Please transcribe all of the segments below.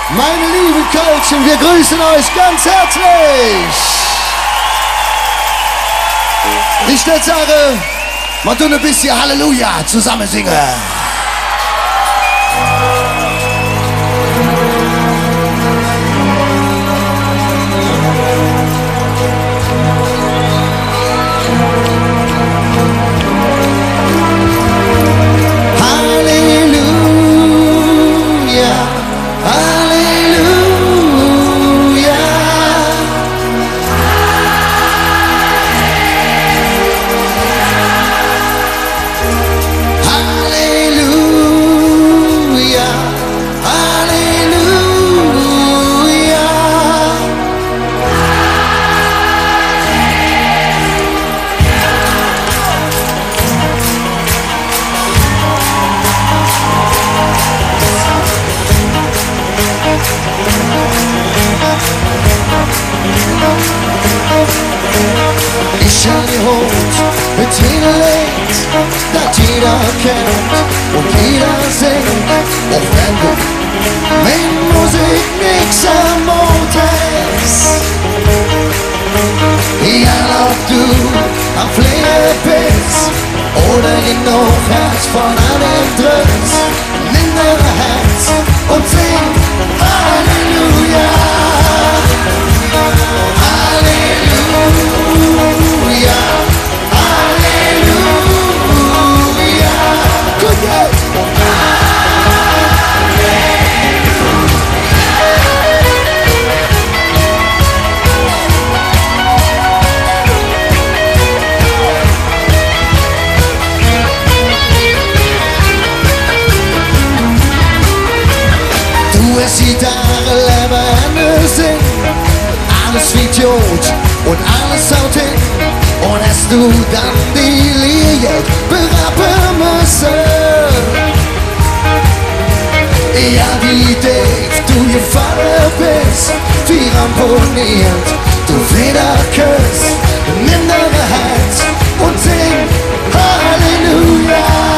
Meine lieben Kölschen, wir grüßen euch ganz herzlich. Ich würde sagen, mal tun ein bisschen Halleluja zusammen singen. Ich an die Hut mit jeder Lied, das jeder kennt und jeder singt. Auch wenn du mit Musik nix am Mund hast. Egal ob du am Fliegen bist oder genug hast von allem Drücks, nimm dein Herz und sing Halleluja. Gitarre, Laverne singen, alles wie Idiot und alles haut hin. Und hast du dann die Linie berappen müssen? Ja, wie Dave, du gefallen bist, wie ramponiert, du Federküss, nimm deine Hand und sing Halleluja.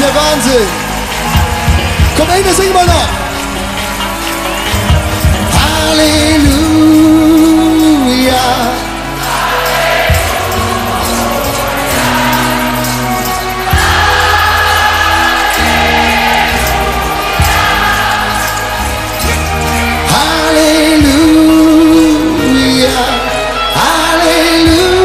der Wahnsinn. Komm, Ende, singen wir noch. Halleluja. Halleluja. Halleluja.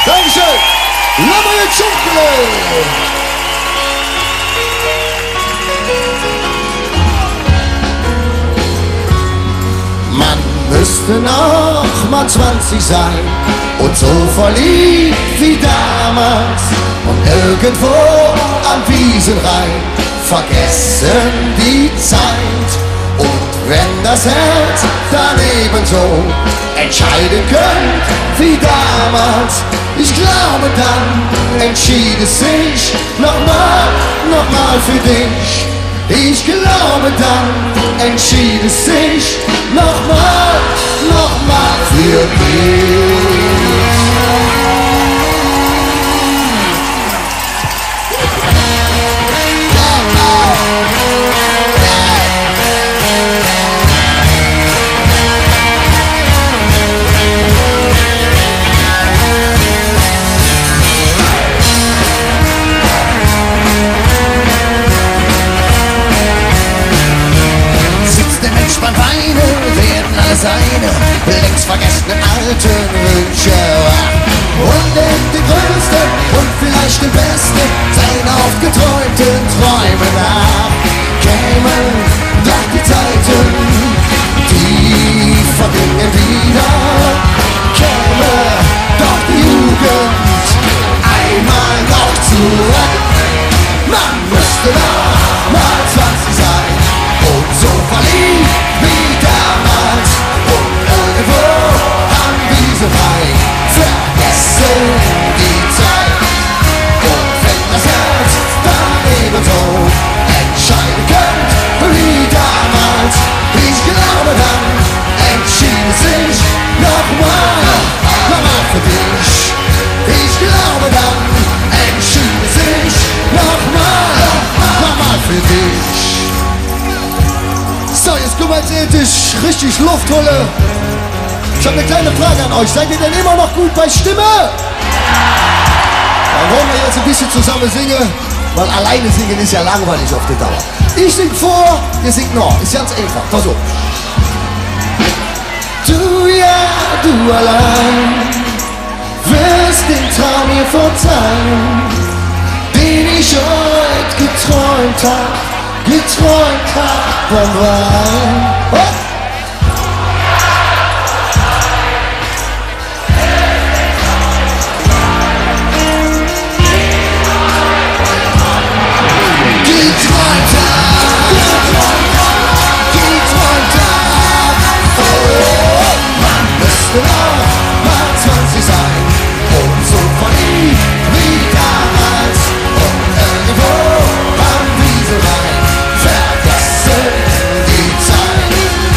Dankeschön. Lammer Schunkele. Man müsste noch mal 20 sein und so verliebt wie damals und irgendwo am Wiesenrhein vergessen die Zeit. Und wenn das Herz dann ebenso entscheiden könnte wie damals, ich glaube dann entschied es sich nochmal für dich. Ich glaube dann entschied es sich nochmal für dich. Beim Weinen werden alle seine längst vergessenen alten Wünsche wach. Und denkt den größten und vielleicht den besten seinen oft geträumten Träumen nach. Kämen doch die Zeiten, die vergingen wieder. Käme doch die Jugend einmal noch zurück. Man müsste noch mal 20 sein und so verliebt wie damals und irgendwo am Wiesenrhein vergessen die Zeit. Und wenn das Herz dann ebenso entscheiden könnte wie damals, ich glaube dann entschied es sich nochmal für dich. Ich glaube dann entschied es sich nochmal für dich. So, jetzt können wir jetzt endlich richtig Luft holen. Ich habe eine kleine Frage an euch. Seid ihr denn immer noch gut bei Stimme? Dann wollen wir jetzt ein bisschen zusammen singen, weil alleine singen ist ja langweilig auf die Dauer. Ich sing vor, ihr singt noch. Ist ganz einfach. Pass auf. Du, ja, du allein wirst den Traum mir verzeihen, den ich heute geträumt hab vom Wein. Oh. Geträumt hab, oh, man müsste noch mal 20 sein und so verliebt wie damals und irgendwo am Wiesenrhein vergessen die Zeit.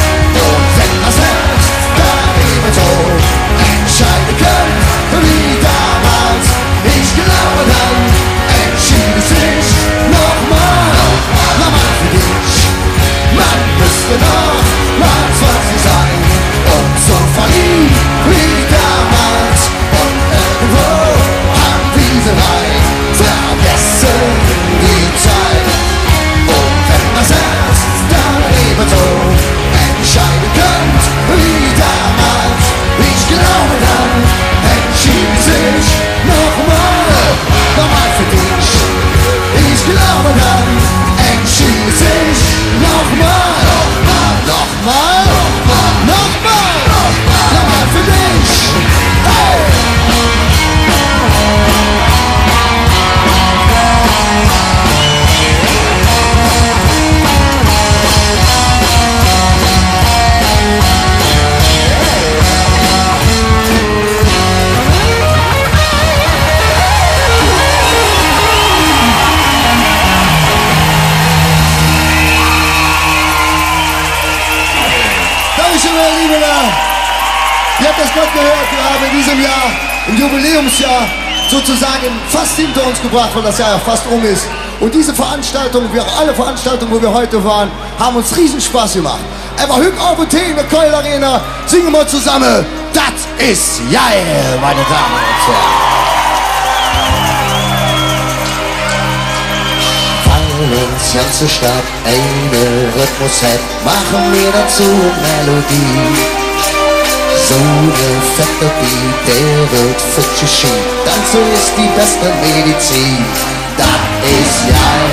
gerade gehört, wir haben in diesem Jahr, im Jubiläumsjahr, sozusagen fast hinter uns gebracht, weil das Jahr ja fast um ist. Und diese Veranstaltung, wie auch alle Veranstaltungen, wo wir heute waren, haben uns riesen Spaß gemacht. Er war Hück auf und in der Keul Arena. Singen wir zusammen. Das ist geil, meine Damen und Herren. Weil uns ganze Stadt einen Rhythmus hat, machen wir dazu eine Melodie. So eine fette Beat, der wird fit geschieht. Tanzen ist die beste Medizin. Das ist geil.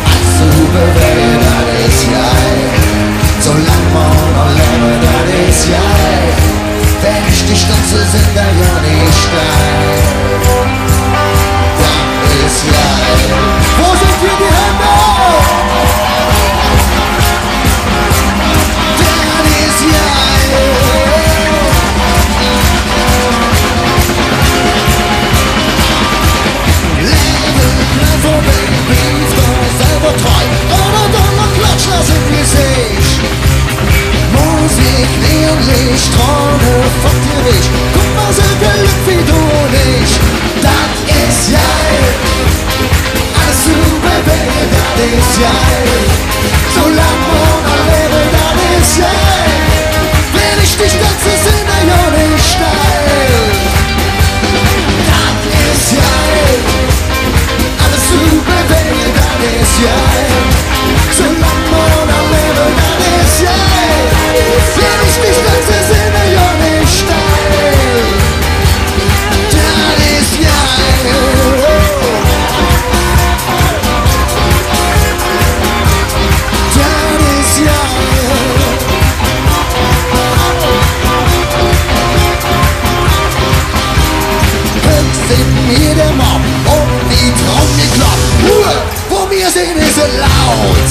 Also bewegen, das ist geil. Solange wir noch leben, das ist geil. Wenn ich die Stanze sind, da ja nicht steil. Das ist geil. Wo sind hier die Hände? Das ist geil. Leben, Baby, selber treu. Oder dann Klatsch, das im Gesicht. Musik, Neonlicht, Träume von dir nicht. Guck mal, so geliebt wie du und ich. Das ist geil. Alles super, Baby, das ist geil. Solange wir noch leben, das ist geil. Wenn ich dich tanze, sind wir ja nicht steil. Das ist geil. Alles super, Baby, das ist geil. Solange wir noch leben, das ist geil. Wenn ich dich tanze, sind wir ja nicht steil. Das ist geil. Das ist geil. Höchst in jedem Mob und die Traum geklappt. Ruhe, wo wir sind, ist es laut.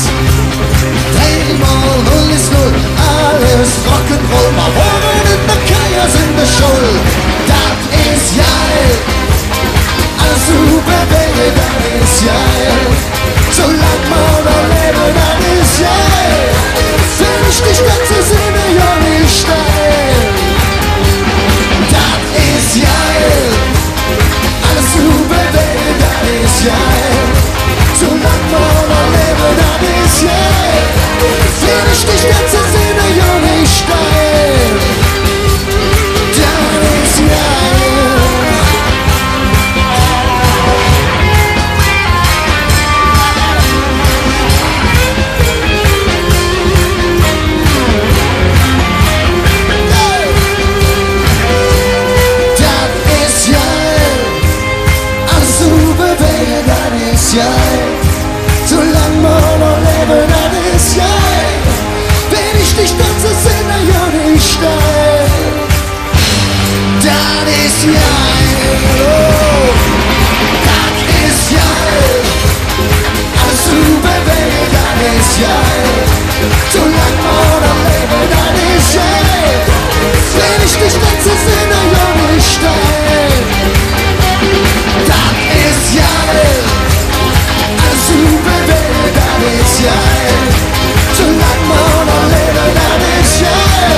Dreimal 0 ist 0, alles Rock'n'Roll. Mal wohnen in der Kajers in der Schule. Das ist geil. Alles super, Baby, das ist geil. Solange wir noch leben, das ist geil. Wenn ich dich tanze, sind wir ja nicht steil. Das ist geil. Alles super, Baby, das ist geil. Solange wir noch leben, das ist geil. Wenn ich dich tanze, sind wir ja nicht steil. Das ist geil. Geil. Solange wir noch leben, das ist geil. Wenn ich dich tanze, sind wir ja nicht steil. Das ist geil. Oh. Das ist geil. Alles super, Baby, das ist geil. Solange wir noch leben, das ist geil. Wenn ich dich tanze, sind wir ja nicht steil. Das ist geil. Super, Baby, das ist geil. Solange wir noch leben, das ist geil.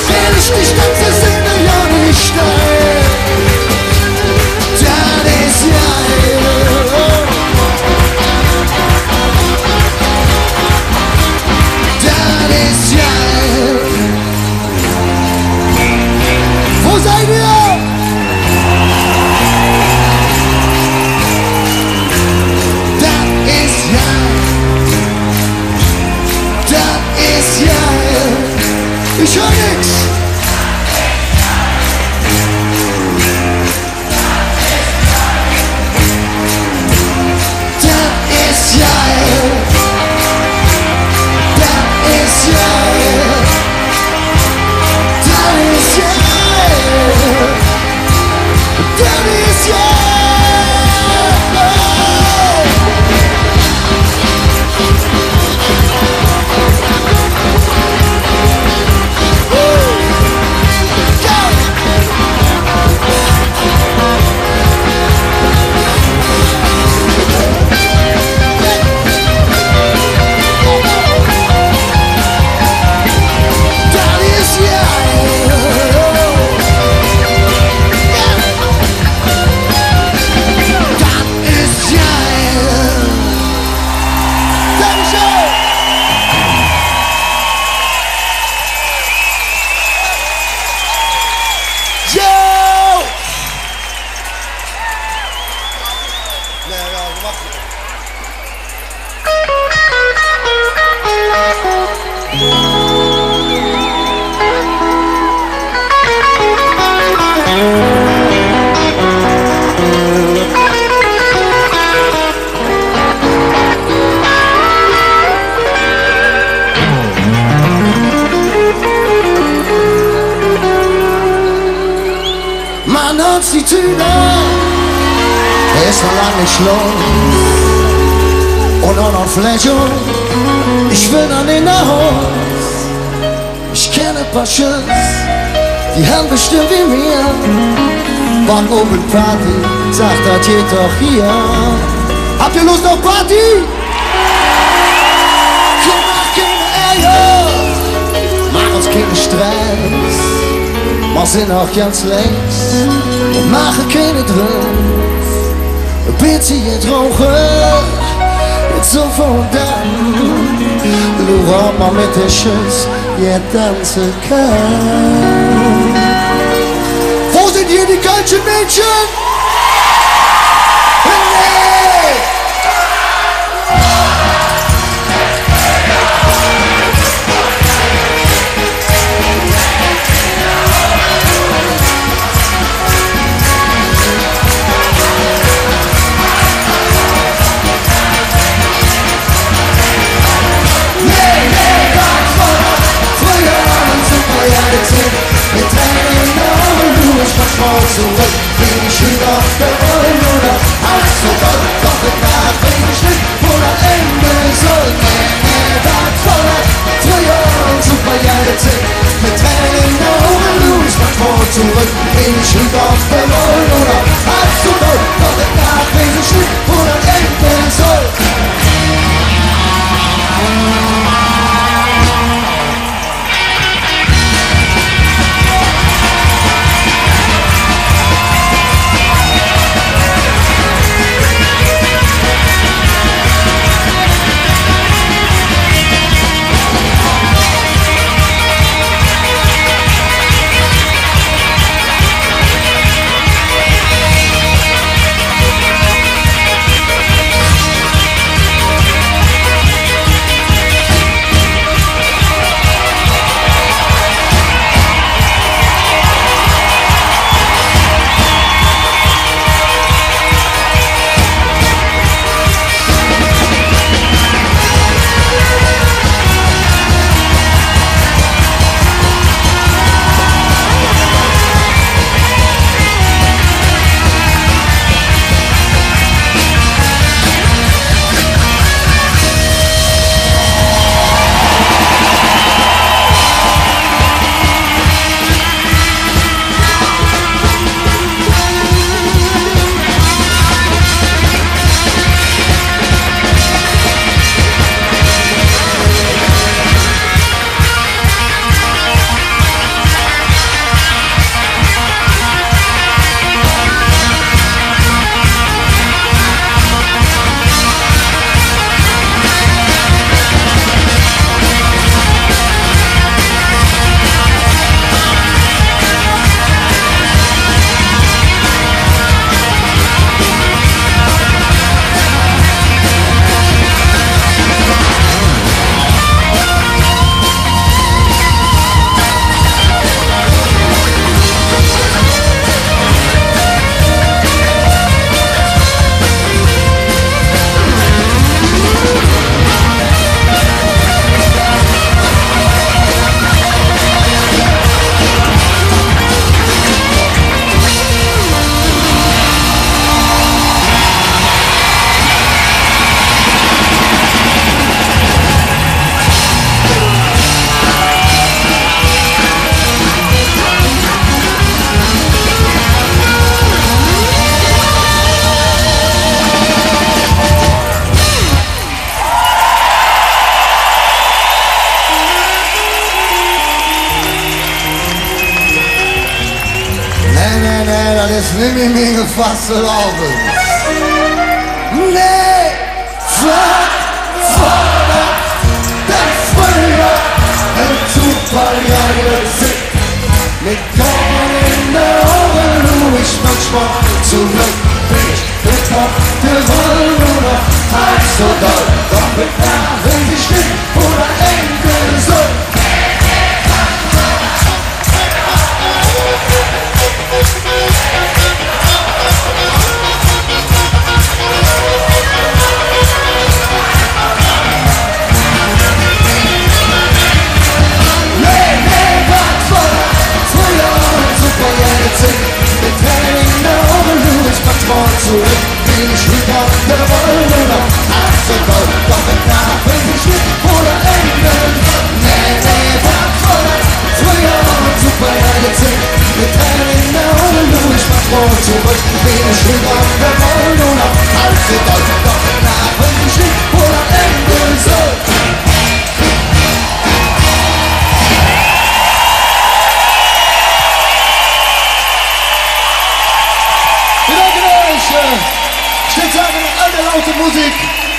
Wenn ich dich tanze, sind wir ja nicht steil. man hat die Tüte, ist noch lang nicht los. Und auch noch Fläche, ich will dann in der Haus. Ich kenne ein paar Schütz, die haben bestimmt wie mir. Wann oben Party, sagt das geht doch hier. Habt ihr Lust auf Party? Komm, mach keine Ärger, mach uns keinen Stress. Wir sind auch ganz längst und machen keine Drums. Bitte jetzt rauchen, jetzt so von dann. Lura mal mit der Schuss, jetzt tanzen kann. Wo sind hier die ganzen Mädchen? Hey! Mit deinen Augen, du bist manchmal zurück, bin ich wieder auf der Rolle, alles so toll, doch mit nach bin ich nicht, wo das Ende soll. Das voller, früher und super Jahre sind. Mit deinen Augen, du bist manchmal zurück, bin ich wieder auf der Rolle, alles so toll, doch mit nach bin ich nicht, wo das Ende soll. Das will ich mir gefasst erlauben. Nee, vorne, denn früher ein Superjahre sind. Mit Korn in der Augen, du ich manchmal zurück. Bin ich mit auf der Rolle oder halb so doll. Doch mit nach will ich nicht oder Enkel soll. Mit zurück, bin ich wieder der Wolke nach Hause Gold. Doch wenn nach bin ich mit oder enden. Nee, war voller. Früher waren super Zeit, mit Tränen in der Augen, du, ich mach morgen zurück, bin ich wieder der Wolke nach Hause Gold. Doch wenn nach bin ich mit oder enden soll. Ich will sagen, alte laute Musik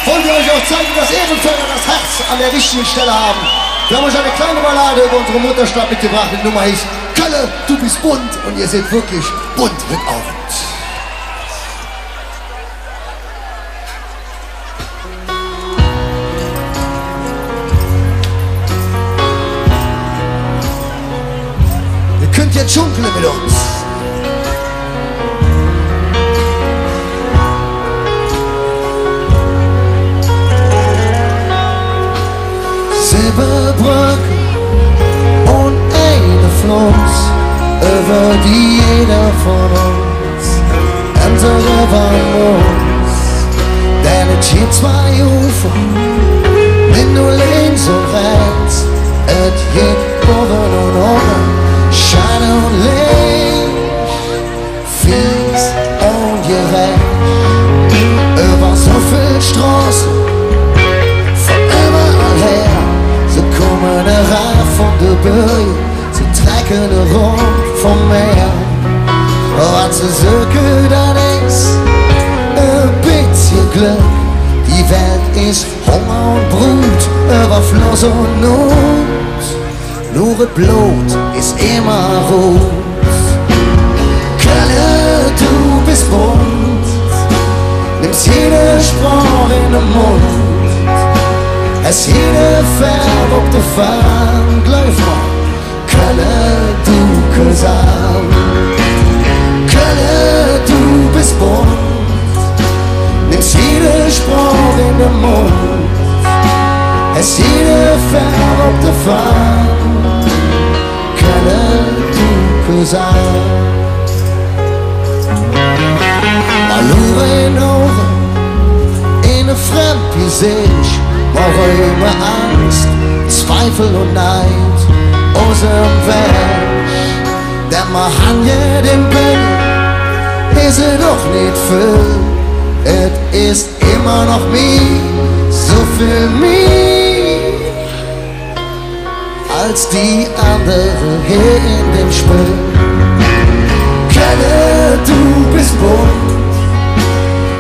wollen wir euch auch zeigen, dass Ehrenfelder das Herz an der richtigen Stelle haben. Wir haben euch eine kleine Ballade über unsere Mutterstadt mitgebracht. Die Nummer hieß Kölle, du bist bunt und ihr seht wirklich bunt mit Augen. Ihr könnt jetzt schunkeln mit uns. Silberbrücke und eine Fluss, über die jeder von uns entern muss. Denn es gibt zwei Ufer, wenn du links und rechts, es gibt oben und unten, Scheine und Licht, fies und gerecht, über so viel Straßen. Kommen herab von der Böe, sie trekken rond vom Meer. Wat ze zoeken, dat is een beetje Glück. Die Welt ist Hunger und Brut, Überfluss und Not. Nur das Blut ist immer rot. Kölle, du bist bunt, nimmst jede Sprache in den Mund. Es jede Farbe auf der Fahne, glaub mal, Kölle, du Kösam. Kölle, du bist bunt, nimmst jede Sprache in den Mund. Es jede Farbe auf der Fahne, Kölle, du Kösam. Malure in Augen, in ein Fremdgesicht, brauche immer Angst, Zweifel und Neid aus dem Weg. Denn man hat ja den Bild, ist es doch nicht viel. Es ist immer noch mir, so viel mehr, als die andere hier in dem Spiel. Kölle, du bist bunt,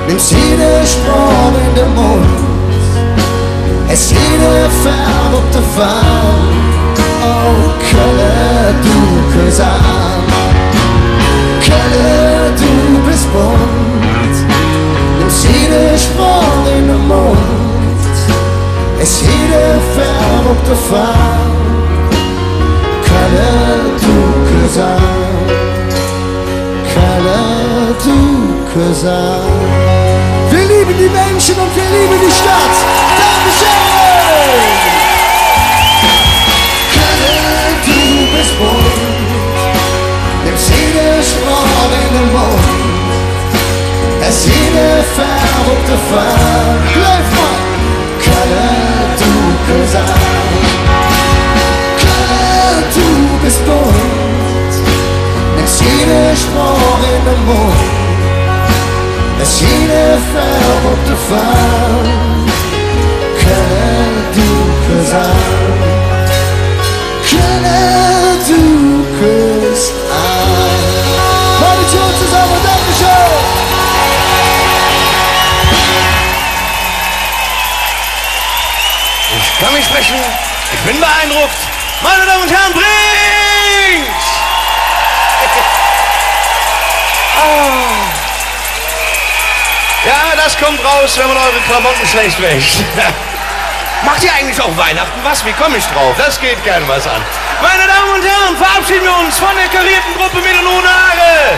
nimmst jede Sprache in den Mund. Es jede Farbe auf der Fahne, oh Kölle, du Kösam. Kölle, du bist bunt, nimmst jede Sprache in den Mund. Es jede Farbe auf der Fahne, Kölle, du Kösam. Kölle, du Kösam. Wir lieben die Menschen und wir lieben die Stadt. Dankeschön! Kölle, du bist bunt, nimmst jede Sprache in den Mund. Es jede Farbe auf der Fahne. Läuft mal! Kölle, du Kösam. Kölle, du bist bunt, nimmst jede Sprache in den Mund. Es jede Farbe auf der Fahne, Kölle, du Kösam. Kölle, du Kösam. Meine Tür zusammen, Dankeschön! Ich kann nicht sprechen, ich bin beeindruckt. Meine Damen und Herren, bringt's! Ja, das kommt raus, wenn man eure Klamotten schlecht wäscht. Macht ihr eigentlich auch Weihnachten was? Wie komme ich drauf? Das geht gerne was an. Meine Damen und Herren, verabschieden wir uns von der karierten Gruppe mit und ohne Haare.